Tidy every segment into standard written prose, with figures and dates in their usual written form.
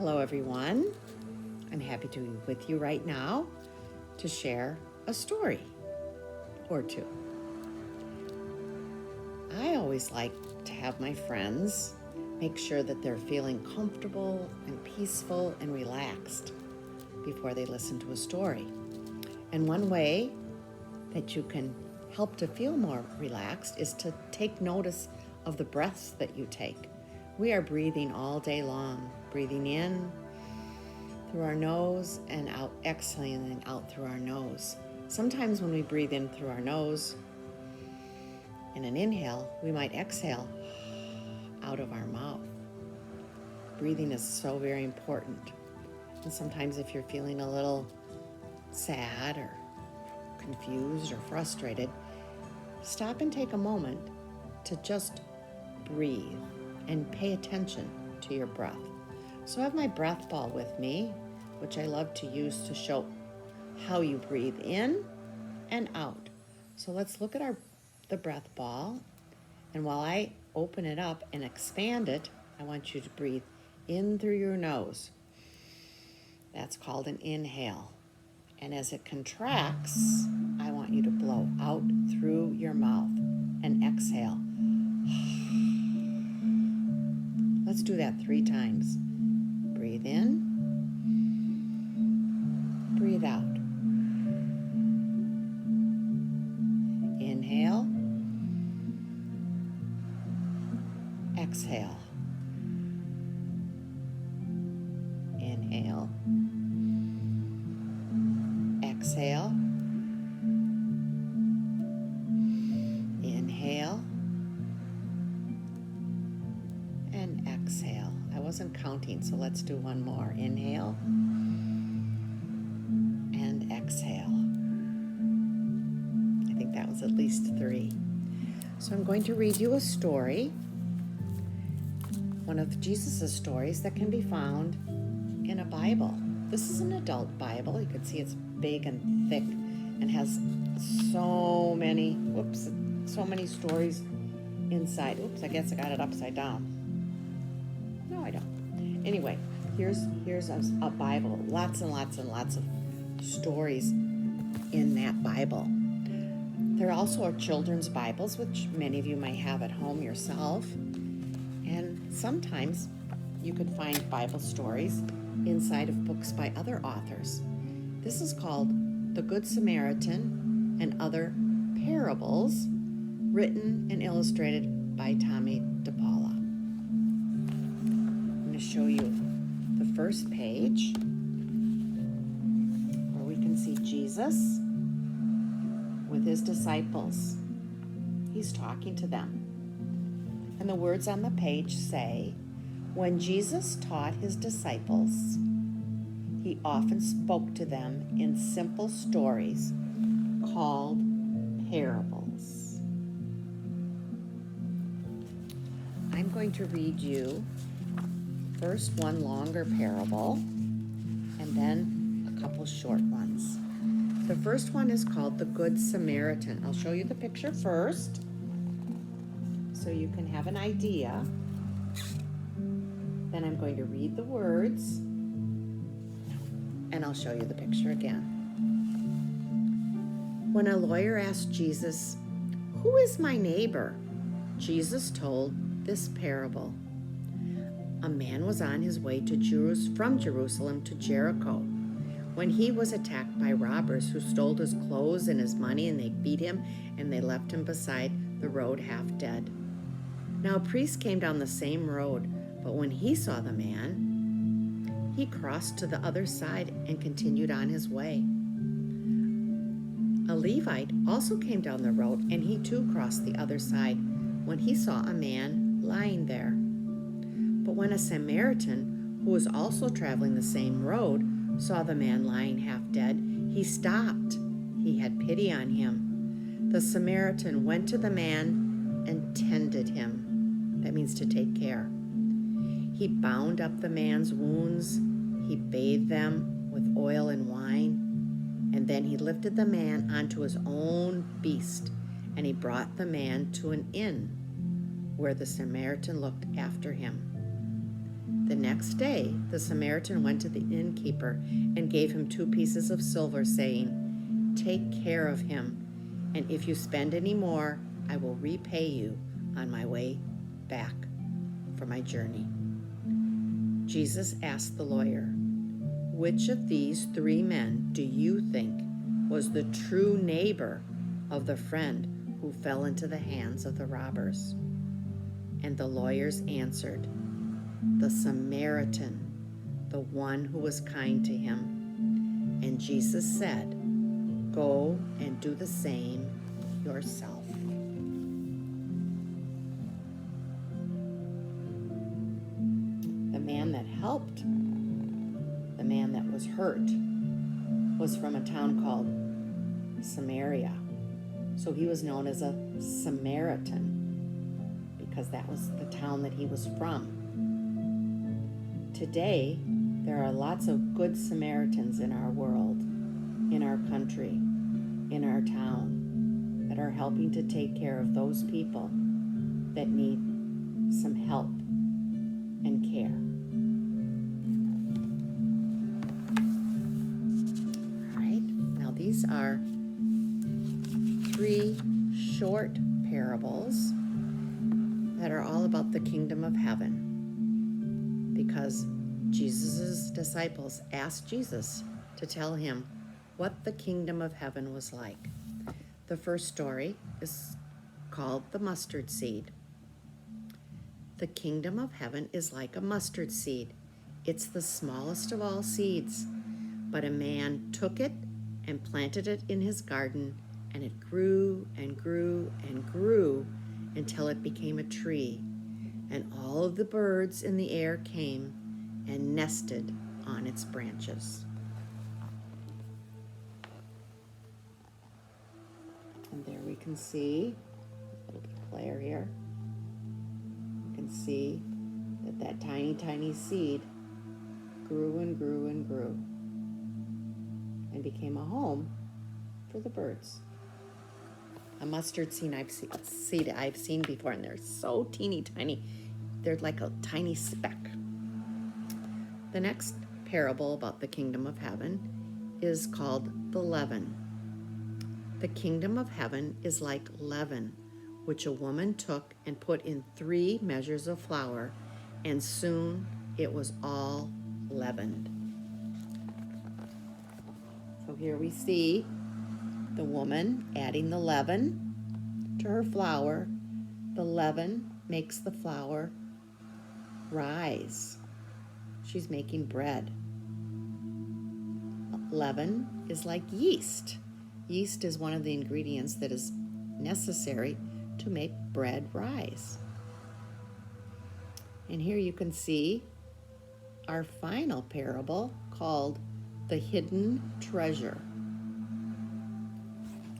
Hello, everyone. I'm happy to be with you right now to share a story or two. I always like to have my friends make sure that they're feeling comfortable and peaceful and relaxed before they listen to a story. And one way that you can help to feel more relaxed is to take notice of the breaths that you take. We are breathing all day long, breathing in through our nose and out, exhaling out through our nose. Sometimes when we breathe in through our nose in an inhale, we might exhale out of our mouth. Breathing is so very important. And sometimes if you're feeling a little sad or confused or frustrated, stop and take a moment to just breathe and pay attention to your breath. So I have my breath ball with me, which I love to use to show how you breathe in and out. So let's look at the breath ball. And while I open it up and expand it, I want you to breathe in through your nose. That's called an inhale. And as it contracts, I want you to blow out through your mouth and exhale. Let's do that 3 times. Breathe in, breathe out. Inhale, exhale. Inhale, exhale. Inhale and exhale. I wasn't counting, so let's do one more. Inhale and exhale. I think that was at least 3. So I'm going to read you a story, one of Jesus' stories that can be found in a Bible. This is an adult Bible. You can see it's big and thick and has so many stories inside. Oops, I guess I got it upside down. No, I don't. Anyway, here's a Bible. Lots and lots and lots of stories in that Bible. There also are children's Bibles, which many of you might have at home yourself. And sometimes you can find Bible stories inside of books by other authors. This is called The Good Samaritan and Other Parables, written and illustrated by Tommy DePaula. I'm going to show you the first page where we can see Jesus with his disciples. He's talking to them. And the words on the page say, when Jesus taught his disciples, he often spoke to them in simple stories called parables. I'm going to read you first one longer parable and then a couple short ones. The first one is called the Good Samaritan. I'll show you the picture first so you can have an idea. Then I'm going to read the words and I'll show you the picture again. When a lawyer asked Jesus, "Who is my neighbor?" Jesus told this parable. A man was on his way from Jerusalem to Jericho when he was attacked by robbers who stole his clothes and his money, and they beat him and they left him beside the road half dead. Now a priest came down the same road, but when he saw the man, he crossed to the other side and continued on his way. A Levite also came down the road, and he too crossed the other side when he saw a man lying there. But when a Samaritan, who was also traveling the same road, saw the man lying half dead, he stopped. He had pity on him. The Samaritan went to the man and tended him. That means to take care. He bound up the man's wounds. He bathed them with oil and wine. And then he lifted the man onto his own beast, and he brought the man to an inn where the Samaritan looked after him. The next day, the Samaritan went to the innkeeper and gave him 2 pieces of silver, saying, "Take care of him, and if you spend any more, I will repay you on my way back for my journey." Jesus asked the lawyer, "Which of these 3 men do you think was the true neighbor of the friend who fell into the hands of the robbers?" And the lawyers answered, "The Samaritan, the one who was kind to him." And Jesus said, "Go and do the same yourself." The man that helped the man that was hurt was from a town called Samaria. So he was known as a Samaritan because that was the town that he was from. Today, there are lots of good Samaritans in our world, in our country, in our town, that are helping to take care of those people that need some help and care. All right, now these are 3 short parables that are all about the kingdom of heaven, because Jesus' disciples asked Jesus to tell him what the kingdom of heaven was like. The first story is called the mustard seed. The kingdom of heaven is like a mustard seed. It's the smallest of all seeds, but a man took it and planted it in his garden, and it grew and grew and grew until it became a tree, and all of the birds in the air came and nested on its branches. And there we can see a little bit of glare here. You can see that tiny, tiny seed grew and grew and grew and became a home for the birds. A mustard seed I've seen before, and they're so teeny tiny. They're like a tiny speck. The next parable about the kingdom of heaven is called the leaven. The kingdom of heaven is like leaven, which a woman took and put in 3 measures of flour, and soon it was all leavened. So here we see the woman adding the leaven to her flour. The leaven makes the flour rise. She's making bread. Leaven is like yeast. Yeast is one of the ingredients that is necessary to make bread rise. And here you can see our final parable called the hidden treasure.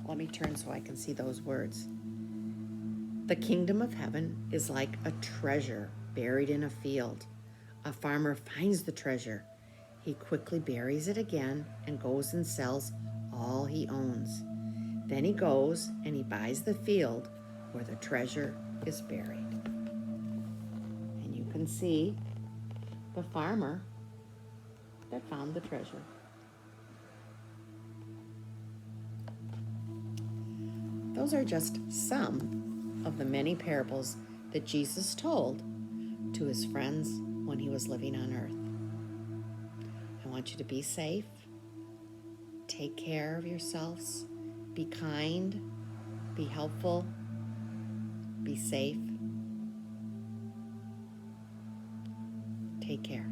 Let me turn so I can see those words. The kingdom of heaven is like a treasure buried in a field. A farmer finds the treasure. He quickly buries it again and goes and sells all he owns. Then he goes and he buys the field where the treasure is buried. And you can see the farmer that found the treasure. Those are just some of the many parables that Jesus told to his friends when he was living on earth. I want you to be safe, take care of yourselves, be kind, be helpful, be safe. Take care.